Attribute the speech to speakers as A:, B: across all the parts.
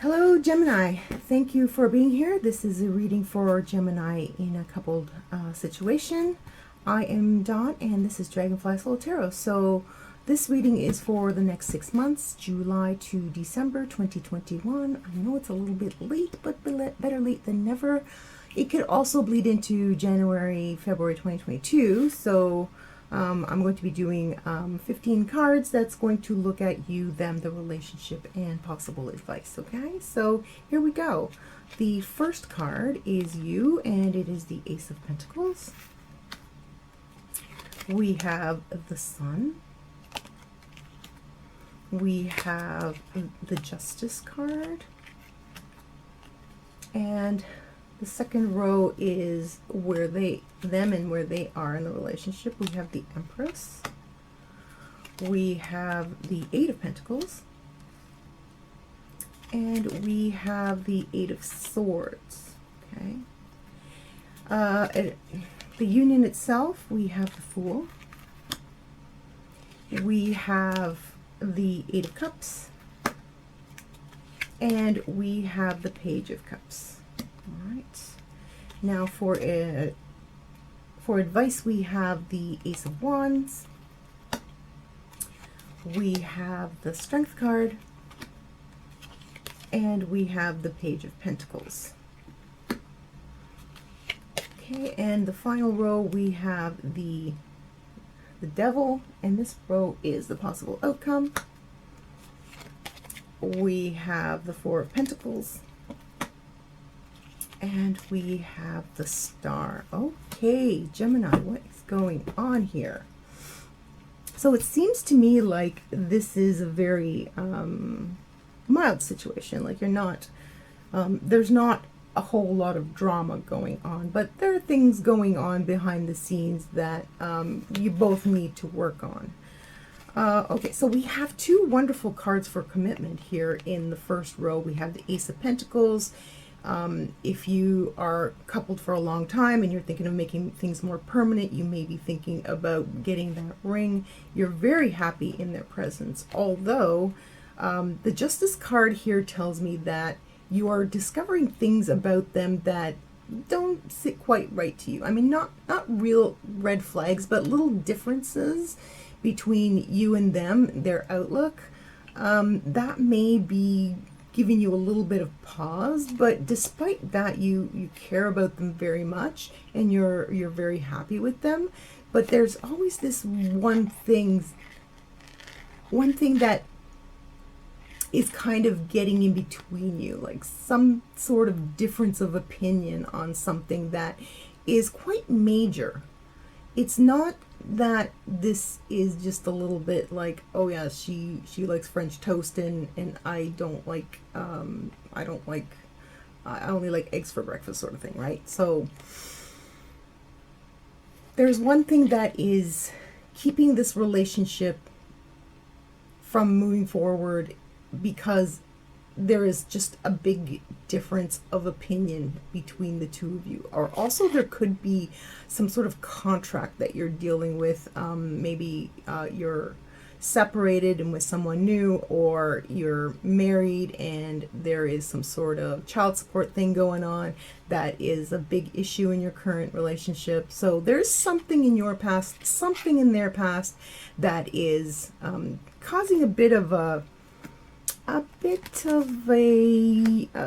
A: Hello, Gemini. Thank you for being here. This is a reading for Gemini in a coupled situation. I am Dawn, and this is dragonflysoultarot. So this reading is for the next 6 months, July to December 2021. I know it's a little bit late, but better late than never. It could also bleed into January, February 2022. So I'm going to be doing 15 cards that's going to look at you, them, the relationship, and possible advice. Okay, so here we go. The first card is you, and it is the Ace of Pentacles. We have the Sun. We have the Justice card. And the second row is where them and where they are in the relationship. We have the Empress. We have the Eight of Pentacles. And we have the Eight of Swords. Okay. The union itself, we have the Fool. We have the Eight of Cups. And we have the Page of Cups. All right. Now for advice, we have the Ace of Wands. We have the Strength card. And we have the Page of Pentacles. Okay, and the final row, we have the Devil, and this row is the possible outcome. We have the Four of Pentacles. And we have the Star. Okay, Gemini, what is going on here? So it seems to me like this is a very mild situation. Like you're not, there's not a whole lot of drama going on, but there are things going on behind the scenes that you both need to work on. Okay, so we have two wonderful cards for commitment here in the first row. We have the Ace of Pentacles. If you are coupled for a long time and you're thinking of making things more permanent, you may be thinking about getting that ring. You're very happy in their presence. Although the Justice card here tells me that you are discovering things about them that don't sit quite right to you. I mean, not real red flags, but little differences between you and them, their outlook. That may be giving you a little bit of pause, but despite that, you care about them very much and you're very happy with them. But there's always this one thing that is kind of getting in between you, like some sort of difference of opinion on something that is quite major. It's not that this is just a little bit like, oh yeah, she likes French toast and I don't like I only like eggs for breakfast sort of thing, right? So there's one thing that is keeping this relationship from moving forward because there is just a big difference of opinion between the two of you. Or also there could be some sort of contract that you're dealing with. Maybe you're separated and with someone new, or you're married and there is some sort of child support thing going on that is a big issue in your current relationship. So there's something in your past, something in their past that is causing a bit of a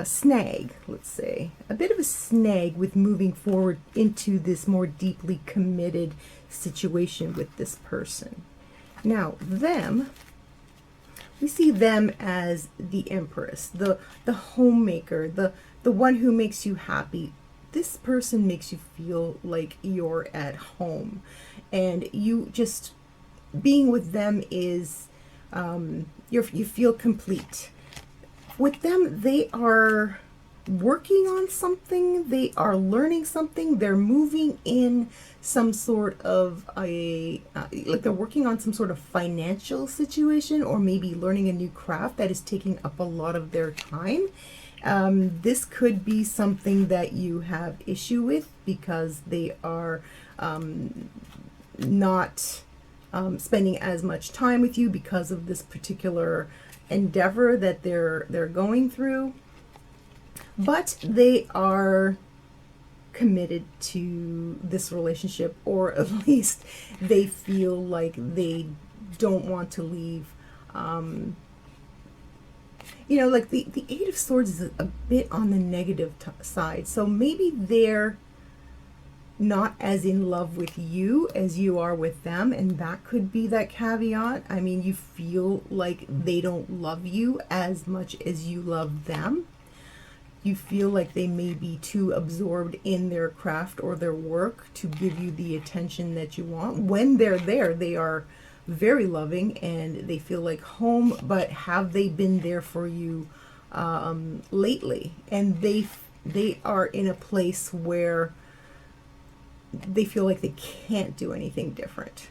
A: snag, let's say. A bit of a snag with moving forward into this more deeply committed situation with this person. Now, we see them as the Empress, the homemaker, the one who makes you happy. This person makes you feel like you're at home, and you just being with them is you feel complete. With them, they are working on something, they are learning something, they're moving in some sort of like they're working on some sort of financial situation, or maybe learning a new craft that is taking up a lot of their time. This could be something that you have issue with because they are not spending as much time with you because of this particular endeavor that they're going through. But they are committed to this relationship, or at least they feel like they don't want to leave. You know, like the Eight of Swords is a bit on the negative side. So maybe they're not as in love with you as you are with them, and that could be that caveat. I mean, you feel like they don't love you as much as you love them. You feel like they may be too absorbed in their craft or their work to give you the attention that you want. When they're there, they are very loving and they feel like home, but have they been there for you lately? And they are in a place where they feel like they can't do anything different.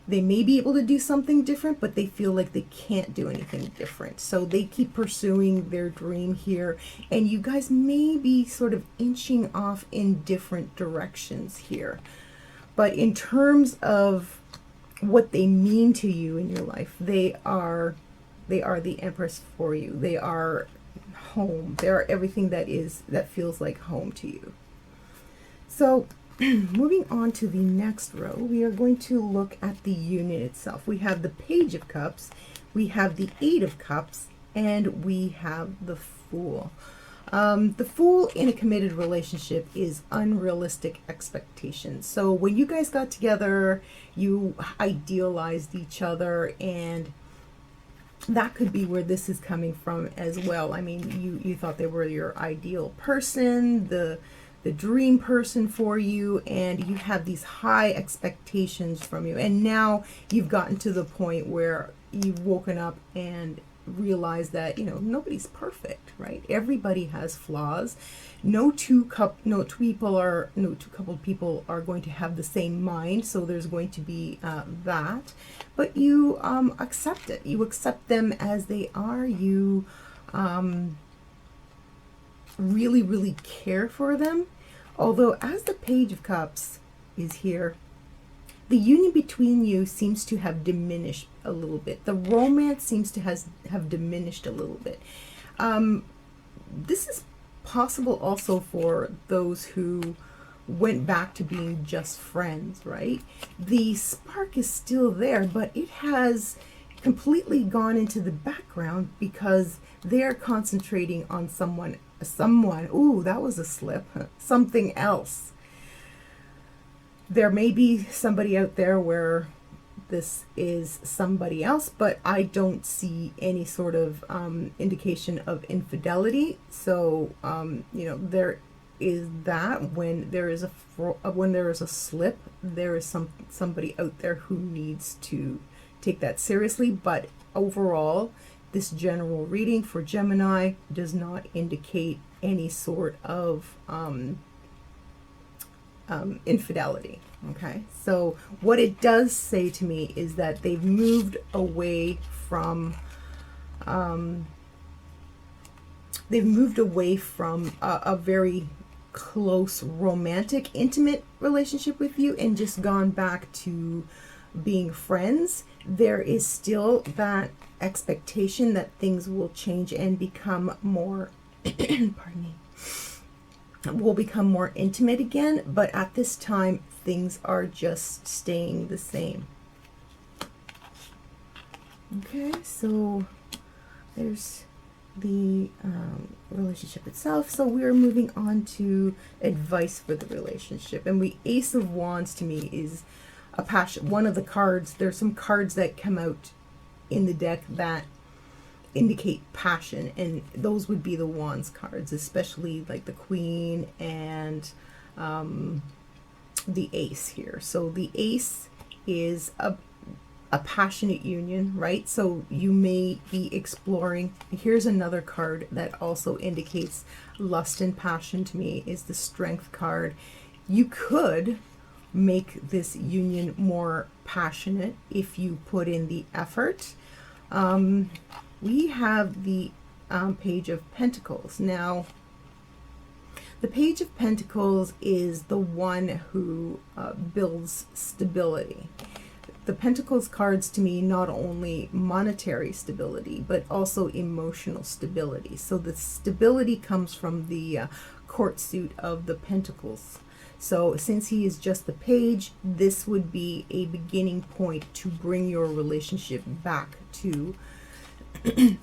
A: They may be able to do something different, but they feel like they can't do anything different. So they keep pursuing their dream here, and you guys may be sort of inching off in different directions here. But in terms of what they mean to you in your life, they are the Empress for you. They are home. They are everything that feels like home to you. So moving on to the next row, we are going to look at the union itself. We have the Page of Cups, we have the Eight of Cups, and we have the Fool. The Fool in a committed relationship is unrealistic expectations. So when you guys got together, you idealized each other, and that could be where this is coming from as well. I mean, you thought they were your ideal person, the dream person for you, and you have these high expectations from you. And now you've gotten to the point where you've woken up and realized that, you know, nobody's perfect, right? Everybody has flaws. No two coupled people are going to have the same mind, so there's going to be that. But you accept it. You accept them as they are. You really, really care for them. Although, as the Page of Cups is here, the union between you seems to have diminished a little bit. The romance seems to have diminished a little bit. This is possible also for those who went back to being just friends, right? The spark is still there, but it has completely gone into the background because they're concentrating on someone, ooh, that was a slip, something else. There may be somebody out there where this is somebody else, but I don't see any sort of indication of infidelity. So, you know, there is that. When there is a slip, there is somebody out there who needs to take that seriously. But overall, this general reading for Gemini does not indicate any sort of infidelity. Okay, so what it does say to me is that they've moved away from a very close, romantic, intimate relationship with you and just gone back to being friends. There is still that expectation that things will change and become more pardon me, will become more intimate again, but at this time things are just staying the same. Okay, so there's the relationship itself. So we're moving on to advice for the relationship, and Ace of Wands to me is a passion. One of the cards, there's some cards that come out in the deck that indicate passion, and those would be the Wands cards, especially like the Queen and the Ace here. So the Ace is a passionate union, right? So you may be exploring. Here's another card that also indicates lust and passion to me, is the Strength card. You could make this union more passionate if you put in the effort. We have the Page of Pentacles. Now, the Page of Pentacles is the one who builds stability. the Pentacles cards to me not only monetary stability, but also emotional stability. So the stability comes from the court suit of the Pentacles. So since he is just the page, this would be a beginning point to bring your relationship back to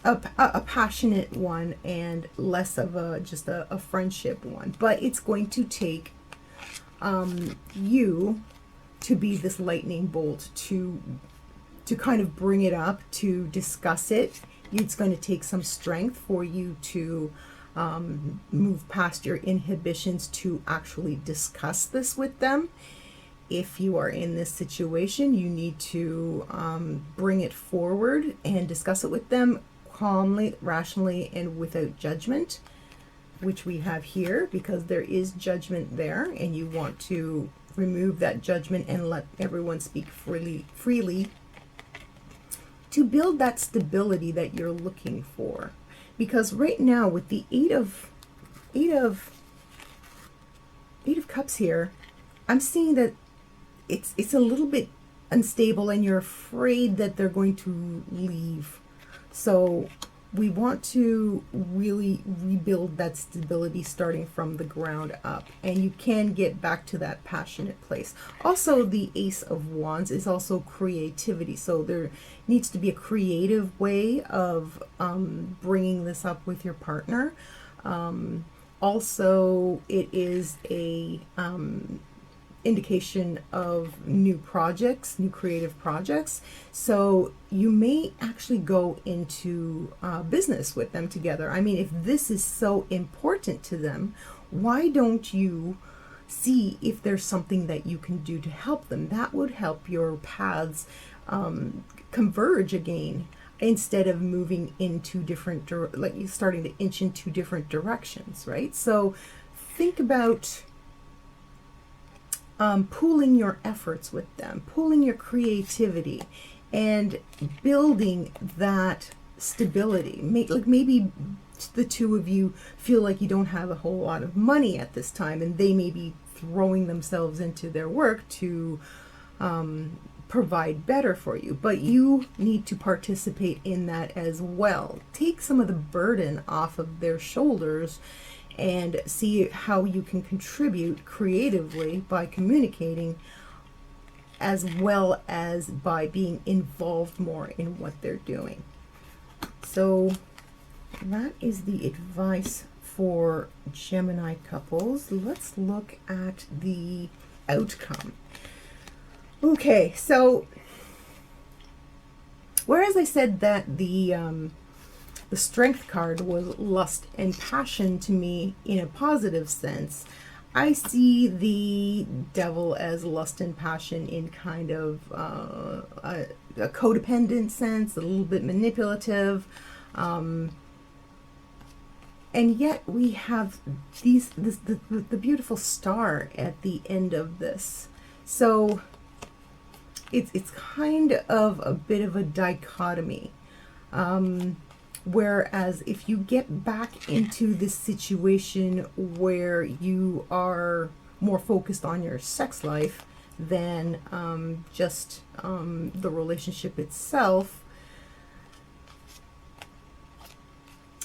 A: a passionate one and less of just a friendship one. But it's going to take you to be this lightning bolt to kind of bring it up, to discuss it. It's going to take some strength for you to move past your inhibitions to actually discuss this with them. If you are in this situation, you need to bring it forward and discuss it with them calmly, rationally, and without judgment, which we have here, because there is judgment there, and you want to remove that judgment and let everyone speak freely to build that stability that you're looking for. Because right now with the eight of cups here, I'm seeing that it's a little bit unstable and you're afraid that they're going to leave. So we want to really rebuild that stability starting from the ground up, and you can get back to that passionate place. Also, the Ace of Wands is also creativity, so there needs to be a creative way of bringing this up with your partner. Also, it is a indication of new projects, new creative projects. So you may actually go into business with them together. I mean, if this is so important to them, why don't you see if there's something that you can do to help them? That would help your paths converge again, instead of moving into different, like you're starting to inch into different directions, right? So think about pooling your efforts with them, pooling your creativity, and building that stability. Maybe the two of you feel like you don't have a whole lot of money at this time, and they may be throwing themselves into their work to provide better for you, but you need to participate in that as well. Take some of the burden off of their shoulders and see how you can contribute creatively by communicating, as well as by being involved more in what they're doing. So that is the advice for Gemini couples. Let's look at the outcome. Okay, so whereas I said that the Strength card was lust and passion to me in a positive sense, I see the Devil as lust and passion in kind of a codependent sense, a little bit manipulative, and yet we have the beautiful star at the end of this. So it's kind of a bit of a dichotomy. Whereas if you get back into this situation where you are more focused on your sex life than just the relationship itself,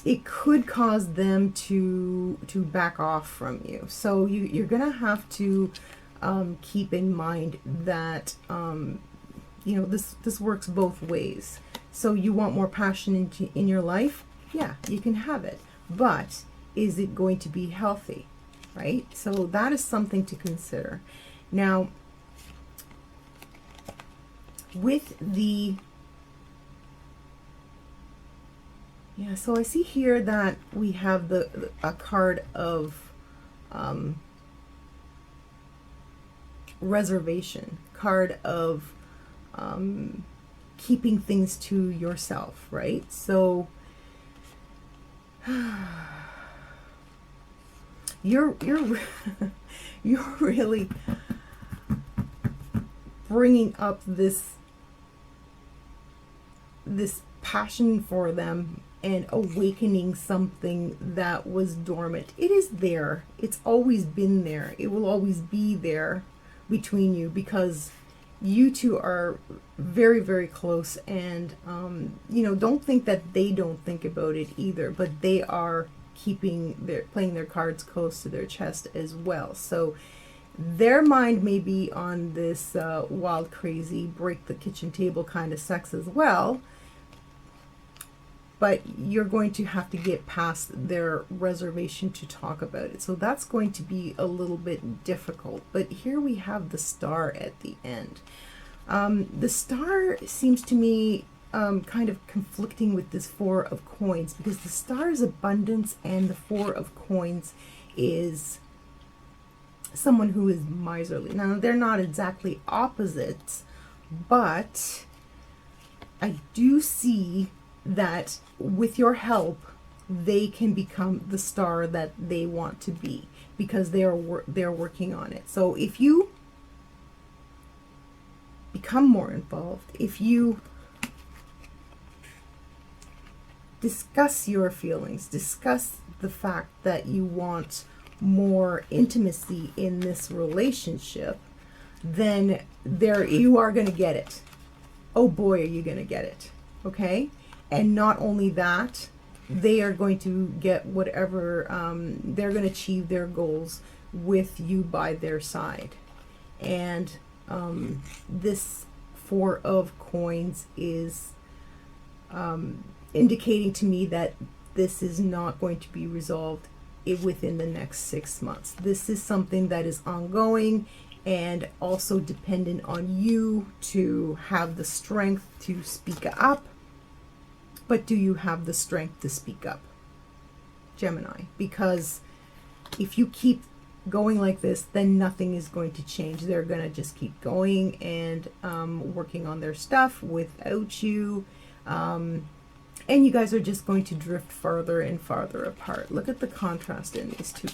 A: it could cause them to back off from you. So you're gonna have to keep in mind that this works both ways. So you want more passion in your life? Yeah, you can have it. But is it going to be healthy, right? So that is something to consider. Now, with the... Yeah, so I see here that we have a card of reservation, card of keeping things to yourself, right? So you're really bringing up this passion for them and awakening something that was dormant. It is there. It's always been there. It will always be there between you, because you two are very, very close, and you know, don't think that they don't think about it either, but they are playing their cards close to their chest as well. So their mind may be on this wild, crazy, break the kitchen table kind of sex as well, but you're going to have to get past their reservation to talk about it. So that's going to be a little bit difficult. But here we have the Star at the end. The Star seems to me kind of conflicting with this Four of Coins, because the Star is abundance and the Four of Coins is someone who is miserly. Now, they're not exactly opposites, but I do see that with your help, they can become the Star that they want to be, because they're working on it. So if you become more involved, if you discuss your feelings, discuss the fact that you want more intimacy in this relationship, then you are going to get it. Oh boy, are you going to get it. Okay? And not only that, they are going to get whatever, they're going to achieve their goals with you by their side. And this Four of Coins is indicating to me that this is not going to be resolved within the next 6 months. This is something that is ongoing and also dependent on you to have the strength to speak up. But do you have the strength to speak up, Gemini? Because if you keep going like this, then nothing is going to change. They're going to just keep going and working on their stuff without you. And you guys are just going to drift farther and farther apart. Look at the contrast in these two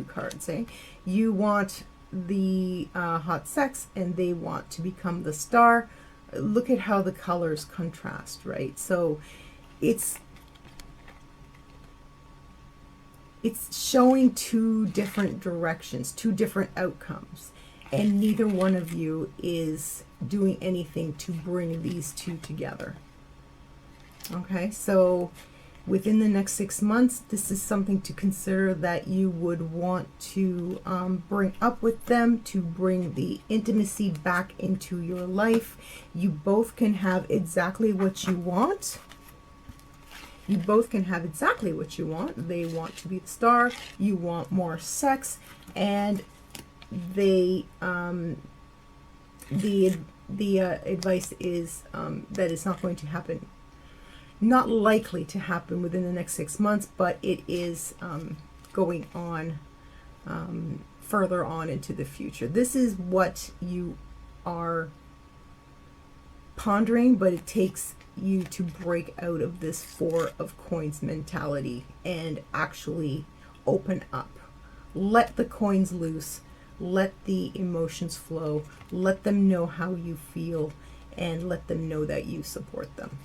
A: cards. Eh? You want the hot sex, and they want to become the Star. Look at how the colors contrast, right? So it's showing two different directions, two different outcomes, and neither one of you is doing anything to bring these two together. Okay, so within the next 6 months, this is something to consider that you would want to bring up with them, to bring the intimacy back into your life. You both can have exactly what you want. You both can have exactly what you want. They want to be the Star. You want more sex, and they the advice is that it's not going to happen. Not likely to happen within the next 6 months, but it is going on further on into the future. This is what you are pondering, but it takes you to break out of this Four of Coins mentality and actually open up. Let the coins loose. Let the emotions flow. Let them know how you feel, and let them know that you support them.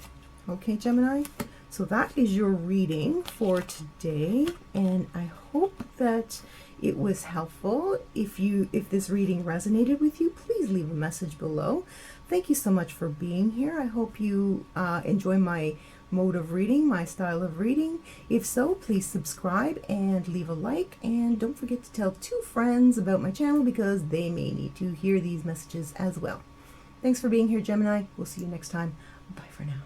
A: Okay, Gemini, so that is your reading for today, and I hope that it was helpful. If this reading resonated with you, please leave a message below. Thank you so much for being here. I hope you enjoy my mode of reading, my style of reading. If so, please subscribe and leave a like, and don't forget to tell 2 friends about my channel, because they may need to hear these messages as well. Thanks for being here, Gemini. We'll see you next time. Bye for now.